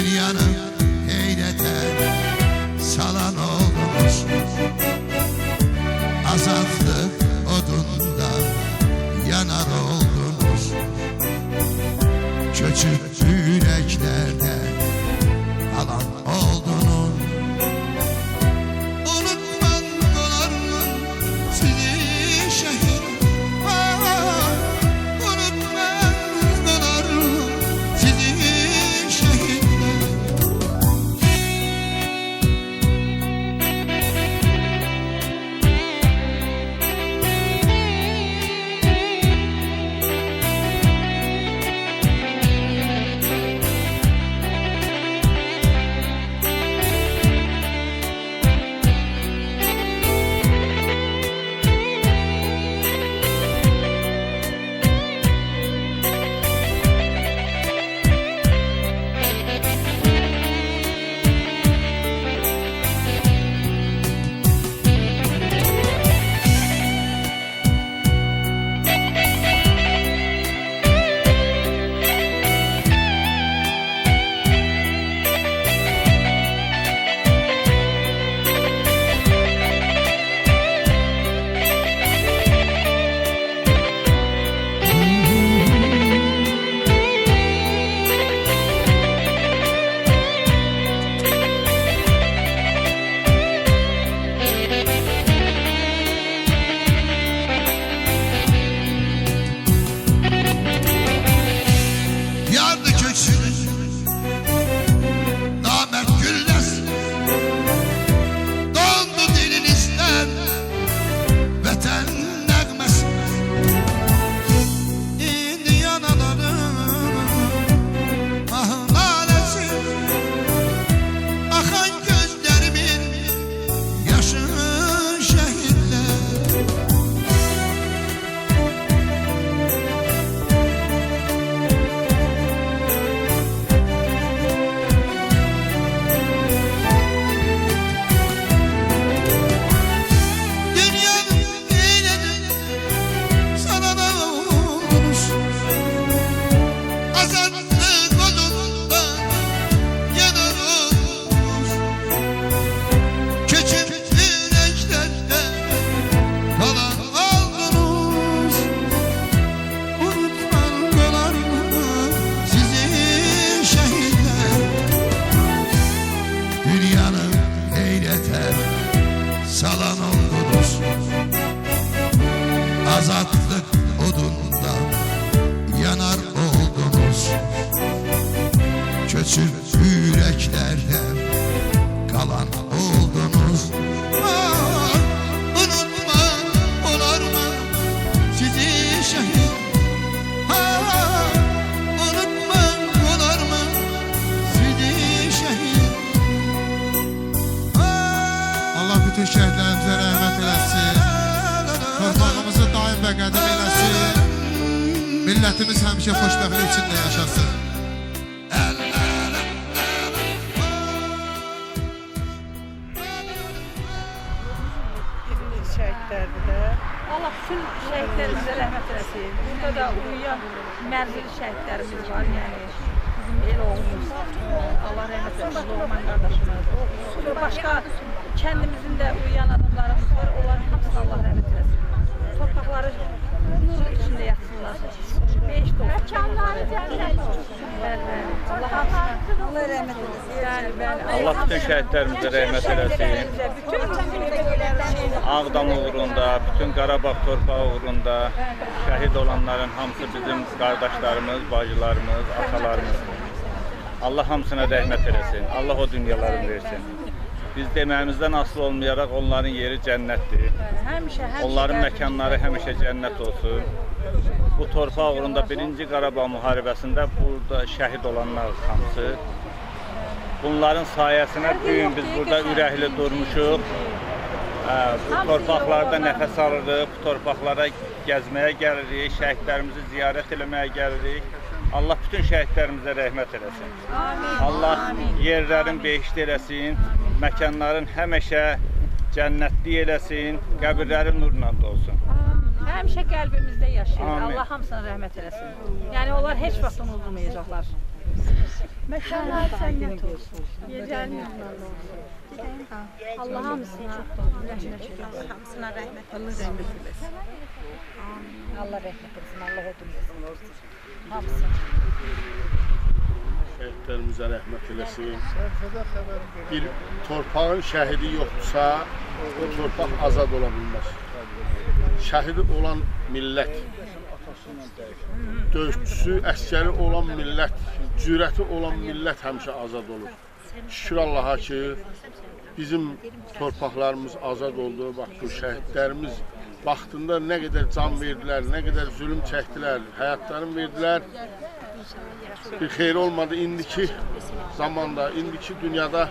Dünyanın heyrete salan oldunuz. Azatlık odunda yanar oldunuz. Göçüp yüreklerde alan oldunuz. Unutmam dolar mı sizi şehit? Unutmam dolar mı sizi şehit? Yardı köksünüz namert güller, dondu dilinizden vatan nəğməsi. İndi yanaların ahın aləsi, axan gözlərimin yaşı şəhidlər. Dünyanın eyledi sana da oldunuz. Azatlık odunda yanar oldunuz. Küçük yüreklerde kalan oldunuz. Unutmam dolar mı sizi şehitler? Dünyanın heyrete salan oldunuz. Azatlık odunda yanar oldunuz. Köçüp yüreklerde kalan oldunuz. Unutma olar mı sizi şehit? Unutma olar mı sizi şehit? Allah bütün şehitlerimize rahmet eylesin. Torpağımızı daim ve qədəm eylesin. Milletimiz həmişə xoşbəxtlik içinde yaşasın. Şəhidlərdir. Allah bütün şəhidlərimizə rəhmət eləsin. Burada da uyuyan mənzili şəhidlərimiz var, yəni bizim el oğlumuz. Allah rəhmət eləsin, Loğman qardaşımız. Başqa kəndimizin də uyuyan adamlarımız var, onların hamısına Allah rəhmət eləsin. Torpaqları nur içində yatsınlar. Beş Məkanları cənnət olsun. Bəli, Allah hamısına. Allah rəhmət eləsin. Bəli, bəli. Allah bütün şəhidlərimizə rəhmət eləsin. Bütün Ağdam uğrunda, bütün Qarabağ torpağı uğrunda şəhid olanların hamısı bizim qardaşlarımız, bacılarımız, atalarımız. Allah hamısına rəhmət eləsin. Allah o dünyalarını versin. Biz deməyimizdən asılı olmayaraq onların yeri cənnətdir. həmişə Onların məkanları həmişə cənnət olsun. Bu torpaq uğrunda 1-ci Qarabağ müharibəsində burada şəhid olanlar hamısı. Bunların sayəsində bugün biz burada ürəkli durmuşuq. Bu torpaqlarda nəfəs alırıq, bu torpaqlara gəzməyə gəlirik, şəhidlərimizi ziyarət eləməyə gəlirik. Allah bütün şəhidlərimizə rəhmət eləsin. Allah yerlərin behişt eləsin, məkanların həmişə cənnətli eləsin, qəbirləri nurla dolsun. Həmişə qəlbimizdə yaşayır. Amin. Allah hamısına rəhmət eləsin. Yəni onlar heç vaxt unudulmayacaqlar. Mekanlar cennet olsun. Geceleriniz nurlu olsun. Allah hamısına rəhmət eylesin. Hamısına rəhmət. Allah rəhmət eləsin. Allah rəhmət etsin. Allah odun versin. Hamısı. Şəhidlərimizə rəhmət eləsin. Bir torpağın şəhidi yoxdursa, o torpaq azad ola bilməz. Şəhidi olan millət, döyüşçüsü, əskəri olan millət, cürəti olan millət həmişə azad olur. Şükür Allaha ki, bizim torpaqlarımız azad oldu. Bax, bu şəhidlərimiz vaxtında nə qədər can verdilər, nə qədər zulüm çəkdilər, həyatlarını verdilər. Bir xeyri olmadı. İndiki zamanda, indiki dünyada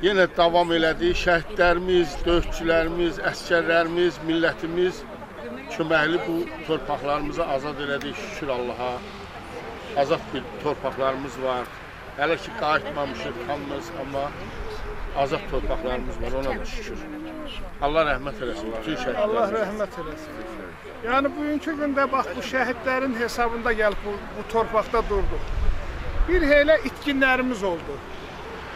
yenə davam elədi. Şəhidlərimiz, döyüşçülərimiz, əskərlərimiz, millətimiz köməkli bu torpaqlarımızı azad elədi. Şükür Allaha. Azad bir torpaqlarımız var. Hələ ki qayıtmamışıq hamımız, amma azad torpaqlarımız var, ona da şükür. Allah rəhmət eləsin bütün şəhidlərimiz. Allah rəhmət eləsin. Yəni bugünkü gündə bax bu şəhidlərin hesabında gəlib bu torpaqda durduq. Bir elə itkinlərimiz oldu.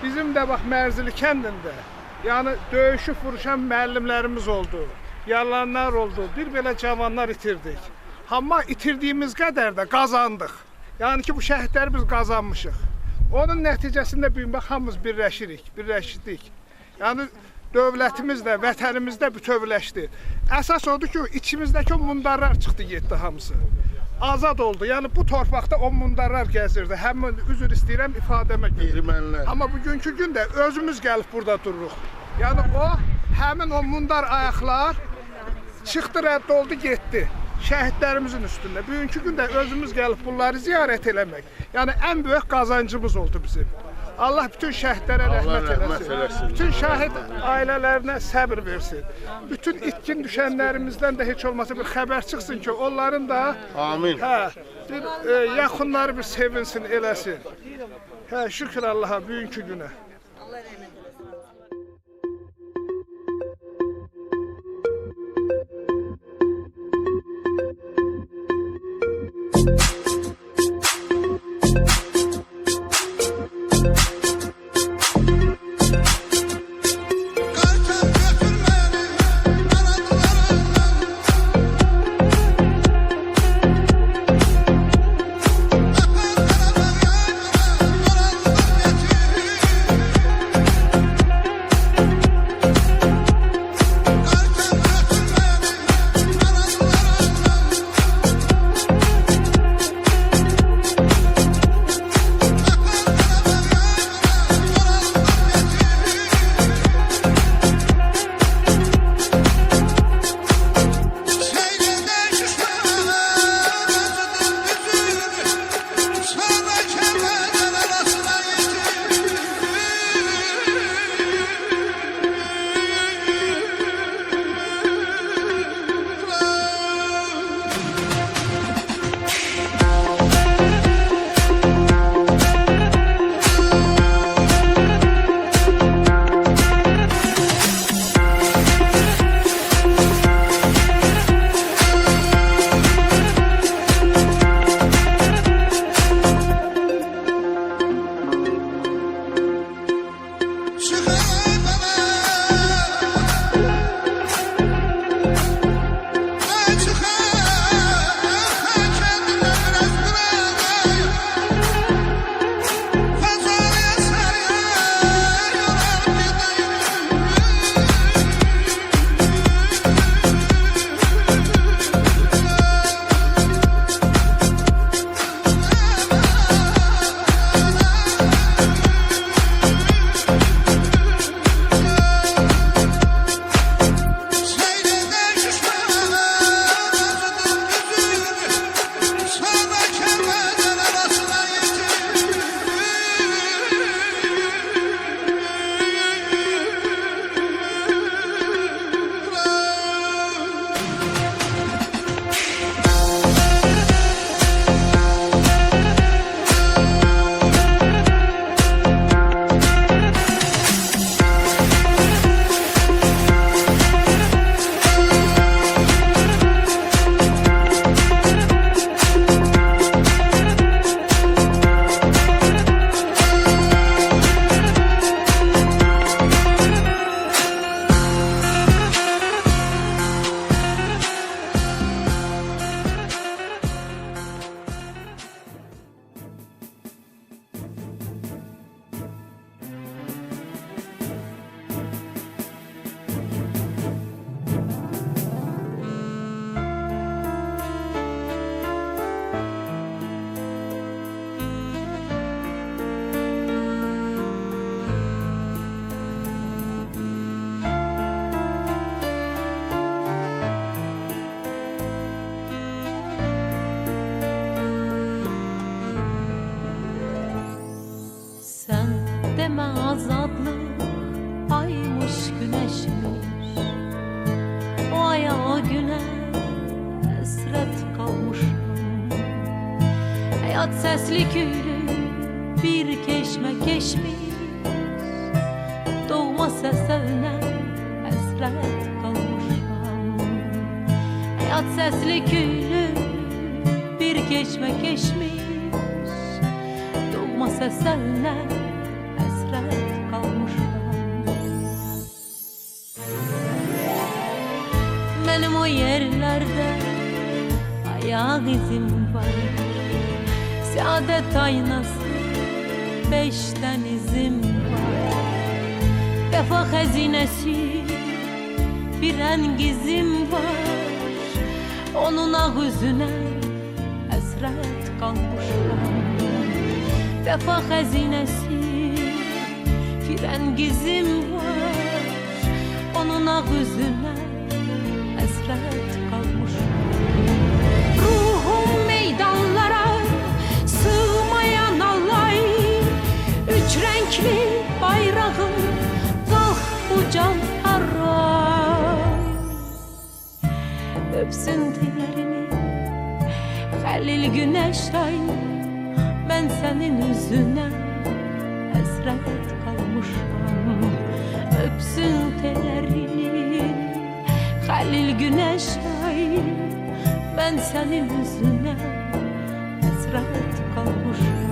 Bizim də bax Mərzili kəndində, yəni döyüşü vuruşan müəllimlərimiz oldu. Yaralananlar oldu. Bir belə cavanlar itirdik. Amma itirdiyimiz qədər də qazandıq. Yəni ki bu şəhidləri biz qazanmışıq. Onun nəticəsində bu gün bax hamımız birləşdik. Yəni dövlətimiz də, vətənimiz də bütövləşdi. Əsas odur ki, içimizdəki o mundarlar çıxdı, getdi hamısı. Azad oldu. Yəni bu torpaqda o mundarlar gəzirdi. Həmin üzr istəyirəm ifadəmə görə. Amma bugünkü gündə özümüz gəlib burada dururuq. Yəni o həmin o mundar ayaqlar çıxdı, rədd oldu, getdi. Şəhidlərimizin üstündə. Bugünkü gündə özümüz gəlib bunları ziyarət eləmək. Yəni ən böyük qazancımız oldu bizim. Allah bütün şəhidlərə rəhmət eləsin. Bütün şəhid ailələrinə səbr versin. Bütün itkin düşənlərimizdən də heç olmasa bir xəbər çıxsın ki, onların da bir yaxınları bir sevinsin, eləsin. Şükür Allaha bugünkü günə. Sen deme azadlık aymış güneşmiş. O aya o güne esret kalmışım. Hayat sesli küylü bir keşme geçmiş. Doğma seslerine esret kalmışım. Hayat sesli küylü bir keşme geçmiş. Doğma seslerine esret kalmışım. Benim o yerlerde ayak izim var. Saadet aynası 5 denizim var. Vefa hazinesi bir rengizim var. Onun ağzına esret kalmışım. Vefa hazinesi bir rengizim var. Onun ağzına esret kalmışım. Ruhum meydanlara sığmayan alay. Üç renkli bayrağım kalk ucan aray. Öpsün tellerini Halil güneş ay. Ben senin yüzüne esret kalmışım. Öpsün tellerini Halil güneş ay. Ben senin yüzüne esret kalmışım.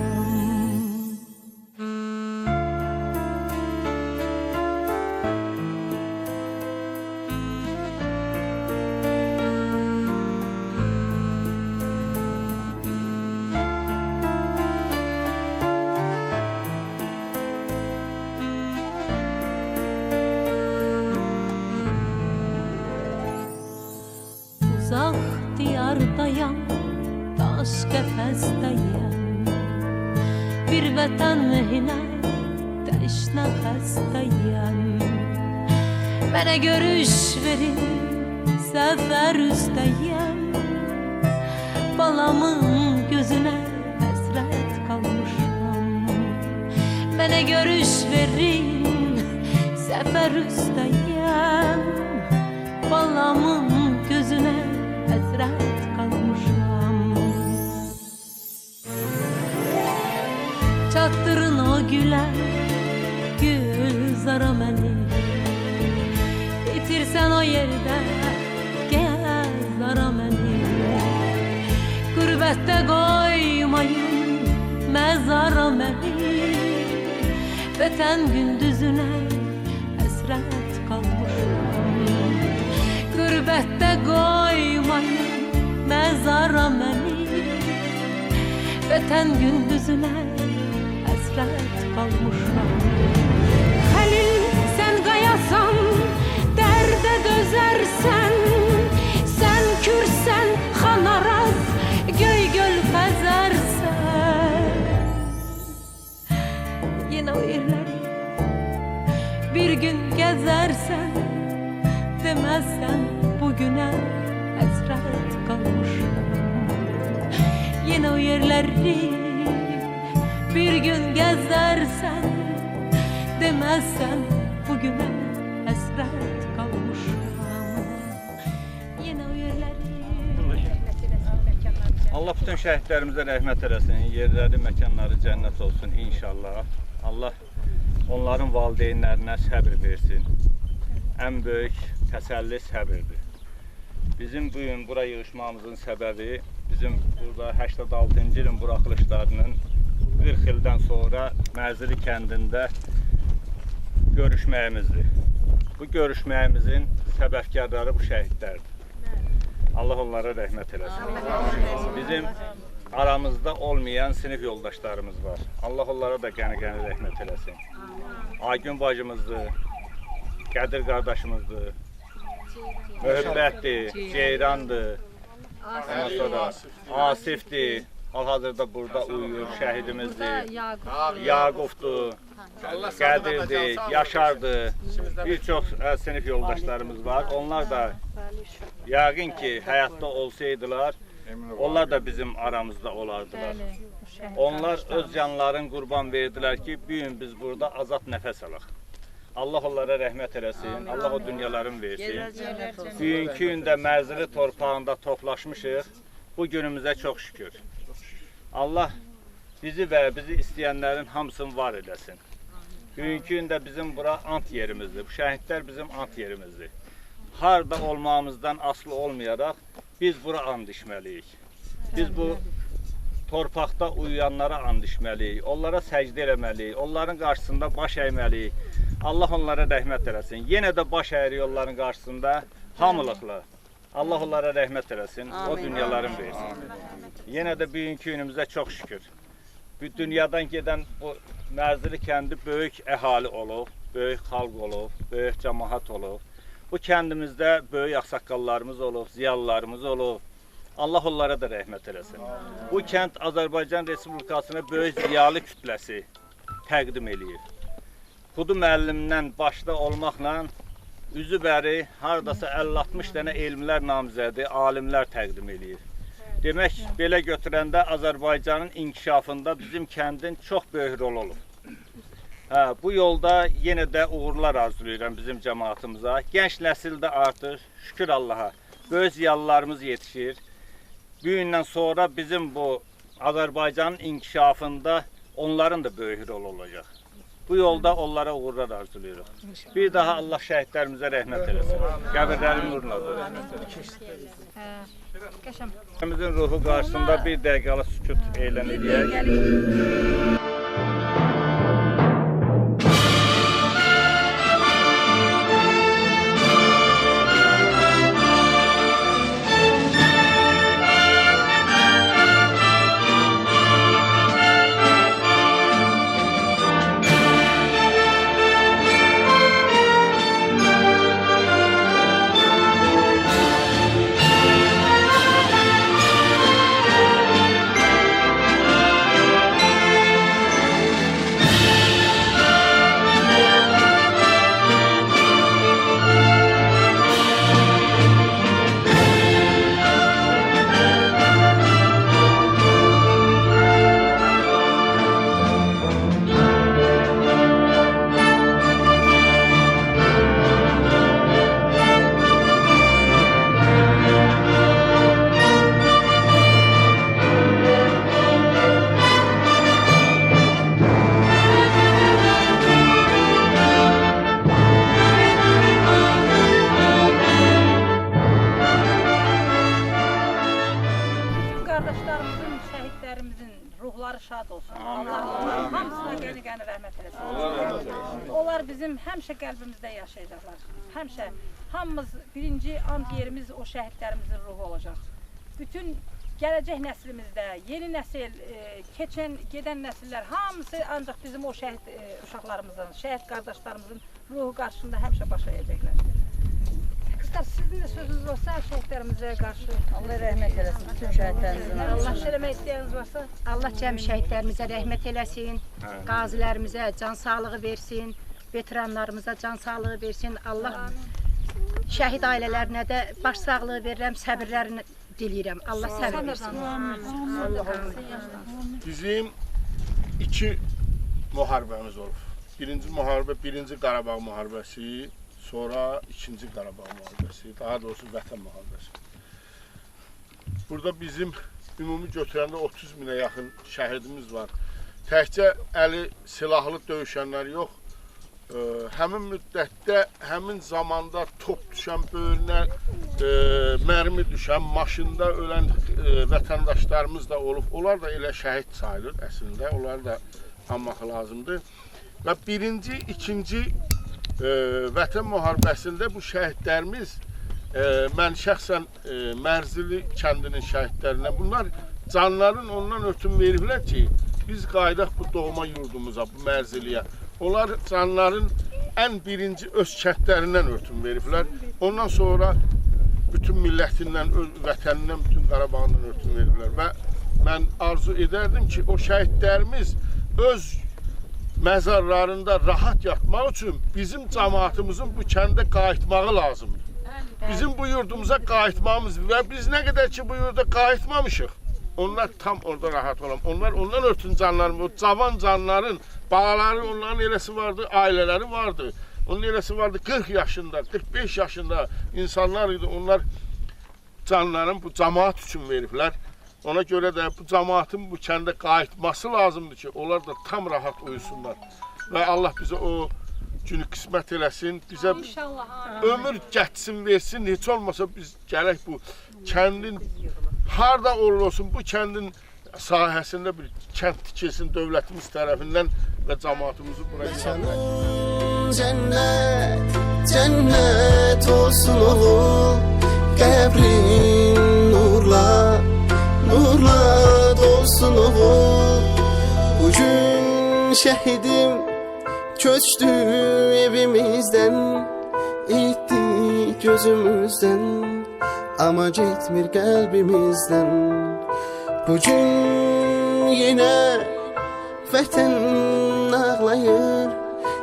Uzak diyardayım, taş kefesteyim. Bir vatanına teşne hastayım. Bana görüş verin, sefer üsteyim. Balamın gözüne hasret kalmışım. Bana görüş verin, sefer üsteyim. Balamın gözüne hasret kalmışım. Çattırın o gülen gülzara beni. Bitirsen o yerde gez ara beni. Gurbette koymayın mezara beni. Vatan gündüzüne hasret kalmışım. Gurbette koymayın mezara beni. Vatan gündüzüne hasret kalmışım. Halil sen kayasan, derde dözersen. Sen kürsen, xanaraz, göy göl fezersen. Yine o yerleri bir gün gezersen. Demezsen bugüne hasret kalmışım. Yine o yerleri bir gün gezersen. Demezsen bugüne hasret kalmışım. Yine o yerleri. Allah bütün şəhidlərimizə rəhmət eləsin. Yerləri, məkanları cənnət olsun inşallah. Allah onların valideynlərinə səbir versin. Ən böyük təsəlli səbirdir. Bizim bugün bura yığışmamızın səbəbi bizim burada 86-cı ilin buraxılışlarının 40 ildən sonra Mərzili kəndində görüşməyimizdir. Bu görüşməyimizin səbəbkarları bu şəhidlərdir. Allah onlara rəhmət eləsin. Bizim aramızda olmayan sinif yoldaşlarımız var. Allah onlara da qəni-qəni rəhmət eləsin. Aygün bacımızdır, Qədir qardaşımızdır, Möhəbbətdir, Ceyrandır, ondan sonra Asifdir, hal-hazırda burada uyuyur, şəhidimizdir, Yaqufdur, Qədirdir, Yaşardır, bir çox sinif yoldaşlarımız var. Onlar da yəqin ki, həyatda olsaydılar, onlar da bizim aramızda olardılar. Onlar öz canlarını qurban verdilər ki, bu gün biz burada azad nəfəs alaq. Allah onlara rəhmət eləsin, Allah o dünyalarını versin. Bugünkü gündə Mərzili torpağında toplaşmışıq, bu günümüzə çox şükür. Allah bizi və bizi istəyənlərin hamısını var eləsin. Bugünkü gündə bizim bura ant yerimizdir, bu şəhidlər bizim ant yerimizdir. Harada olmağımızdan asılı olmayaraq biz bura and içməliyik. Biz bu torpaqda uyuyanlara and içməliyik, onlara səcdə eləməliyik, onların qarşısında baş əyməliyik. Allah onlara rəhmət eləsin. Yenə də baş əyirik onların qarşısında hamılıqla. Allah onlara rəhmət eləsin, o dünyaların versin. Yenə də bugünkü günümüzə çox şükür. Bu dünyadan gedən bu Mərzili kəndi böyük əhali olub, böyük xalq olub, böyük cəmaət olub. Bu kəndimizdə böyük ağsaqqallarımız olub, ziyalılarımız olub. Allah onlara da rəhmət eləsin. Bu kənd Azərbaycan Respublikasına böyük ziyalı kütləsi təqdim eləyir. Xudu müəllimdən başda olmaqla üzü bəri hardasa 50-60 dənə elmlər namizədi, alimlər təqdim eləyir. Demək, belə götürəndə Azərbaycanın inkişafında bizim kəndin çox böyük rol olub. Bu yolda yenə də uğurlar arzulayıram bizim cəmaatımıza. Gənc nəsil də artır, şükür Allaha. Böyük ziyalılarımız yetişir. Bu gündən sonra bizim bu Azərbaycanın inkişafında onların da böyük rol olacaq. Bu yolda onlara uğurlar arzulayırıq. Bir daha Allah şəhidlərimizə rəhmət eləsin. Qəbirlərin nuruna Bizim ruhu qarşısında bir dəqiqəlik sükut eylən edək. ruhları şad olsun. Allah hamısına qəni rəhmət eləsin. Onlar bizim həmişə qəlbimizdə yaşayacaqlar. Həmişə hamımız birinci and yerimiz o şəhidlərimizin ruhu olacaq. Bütün gələcək nəslimizdə, yeni nəsil, keçən, gedən nəsillər hamısı ancaq bizim o şəhid uşaqlarımızın, şəhid qardaşlarımızın ruhu qarşısında həmişə baş əyəcəklər. Qızlar, sizin də sözünüz olsa şəhidlərimizə qarşı Allah rəhmət eləsin bütün şəhidlərimizə. Allah eləmək istəyiniz varsa Allah cəmi şəhidlərimizə rəhmət eləsin, qazilərimizə can sağlığı versin, veteranlarımıza can sağlığı versin. Allah şəhid ailələrinə də baş sağlığı verirəm, səbirlərini diləyirəm. Allah səbir versin. Bizim iki müharibəmiz olub. Birinci müharibə, birinci Qarabağ müharibəsi, sonra ikinci Qarabağ müharibəsi, daha doğrusu Vətən müharibəsi. Burada bizim ümumi götürəndə 30 minə yaxın şəhidimiz var. Təkcə əli silahlı döyüşənlər yox, həmin müddətdə, həmin zamanda top düşən böyrünə, mərmi düşən, maşında ölən vətəndaşlarımız da olub. Onlar da elə şəhid sayılır əslində, onları da anmaq lazımdır. Və birinci, ikinci Vətən müharibəsində bu şəhidlərimiz, mən şəxsən Mərzili kəndinin şəhidlərinə, bunlar canların ondan ötün veriblər ki, biz qaydaq bu doğma yurdumuza, bu Mərziliyə. Onlar canların ən birinci öz kəndlərindən ötün veriblər. Ondan sonra bütün millətindən, vətənindən, bütün Qarabağından ötün veriblər. Və mən arzu edərdim ki, o şəhidlərimiz öz məzarlarında rahat yatmaq üçün bizim cəmaatımızın bu kəndə qayıtmağı lazımdır. Bizim bu yurdumuza qayıtmamız və biz nə qədər ki bu yurda qayıtmamışıq, Onlar tam orada rahat olan. Ondan ötün canlarım, o cavan canların, bağları onların eləsi vardı, ailələri vardı. Onun eləsi vardı 40 yaşında, 45 yaşında insanlar idi. Onlar canlarını bu cemaat üçün veriblər. Ona görə də bu cemaatın bu kəndə qayıtması lazımdır ki, onlar da tam rahat uyusunlar. Və Allah bizə o günü qismət eləsin, bizə ömür geçsin, versin. Heç olmasa biz gələk bu kəndin, harda olsun bu kəndin sahəsində bir kənd tikilsin dövlətimiz tərəfindən və cemaatımızı buraya gətirək. Cennet, cennet olsun oğul, qəbrin nurla, nurla dolsun oğul. Bugün şehidim köçtü evimizden, itti gözümüzden, ama gitmir kalbimizden. Bugün yine vətən ağlayır,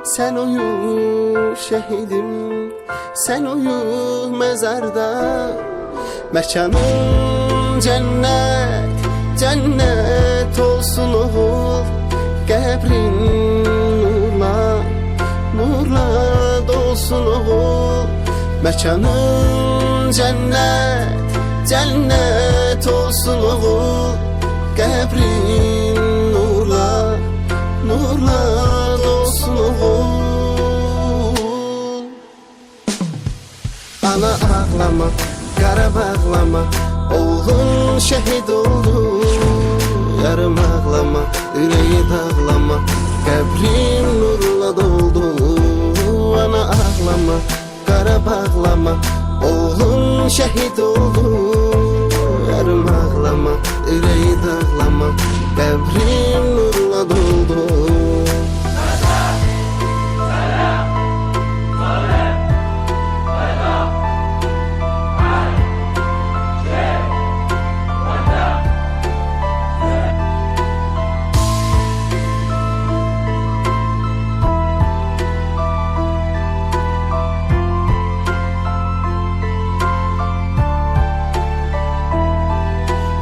sen uyu şehidim, sen uyu mezarda. Mekanın cennet, cennet olsun oğul, qəbrin nurla, nurla dolsun oğul. Mekanın cennet, cennet olsun oğul, qəbrin nurla, nurla dolsun oğul. Ana ağlama, qara bağlama, oğlun şehit oldu. Yarım ağlama, yüreği dağlama, qəbrin nurla doldu. Ana ağlama, qara bağlama, oğlun şehit oldu. Yarım ağlama, yüreği dağlama, qəbrin nurla doldu.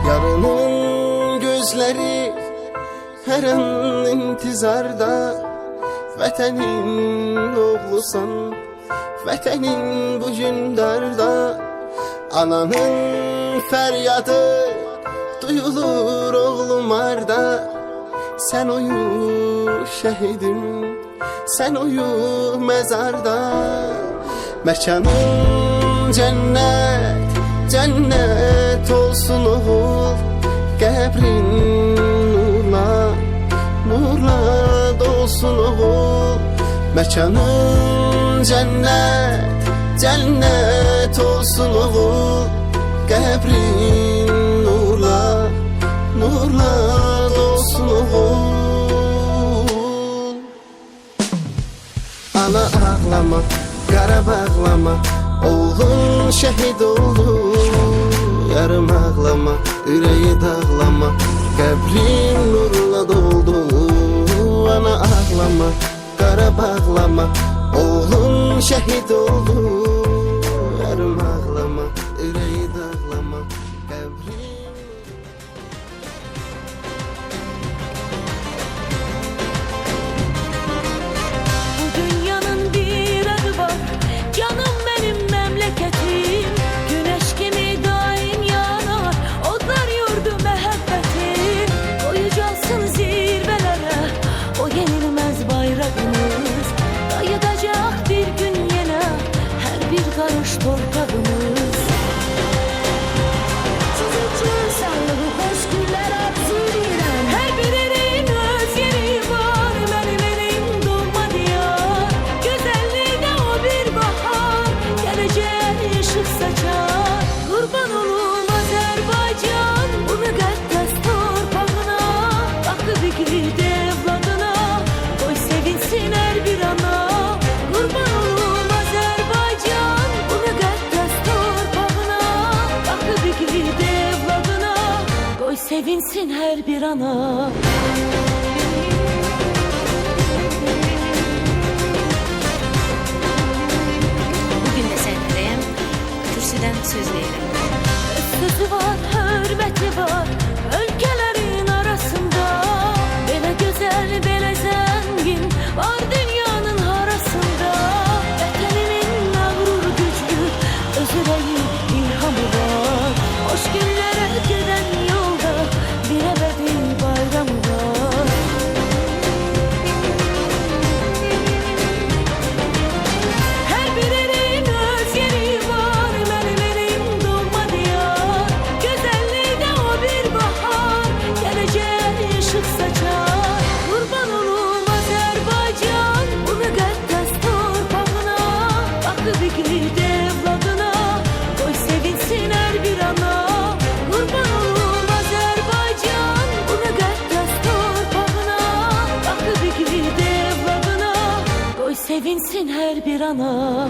Yarının gözleri her an intizarda, vətənin oğlusan, vətənin bugün darda. Ananın fəryadı duyulur oğlum arda. Sen uyu şehidim, sen uyu mezarda. Mekanın cennet, cennet olsun oğul, qəbrin nurla, nurla dolsun oğul. Mekanın cennet, cennet olsun oğul, qəbrin nurla, nurla dolsun oğul. Ana ağlama, qara bağlama, oğlun şehit oldu. Yarım ağlama, yüreği dağlama, qəbrin nurla doldu. Ana ağlama, qara bağlama, oğlun şehit oldu. Yarım ağlama, yüreği dağlama, qəbrin. Bu dünyanın bir adı var, canım benim memleketim. Güneş gibi daim yanar, odlar yurdu mehabbetim. Koyacaksın zirvelere o yenilmez bayrağımız. Dayatacak bir gün yine her bir karış torpağımız. Sizin için sağlığı hoş günler arzu ederim. Her bir erin öz yeri var, benim erim doğma diyar. Güzelliğine o bir bahar, geleceğe ışık saçar. Kurban olum Azerbaycan, bu müqəddəs torpağına. Baxdı bir evladına, koy sevinsin her bir ana. Kurban olum Azerbaycan, bu müqəddəs torpağına. Baxdı bir evladına, koy sevinsin her bir ana. Bugün de səhnədəyəm, kürsüdən söz verirəm. Sözü var, hürmeti var, sevinsin her bir ana.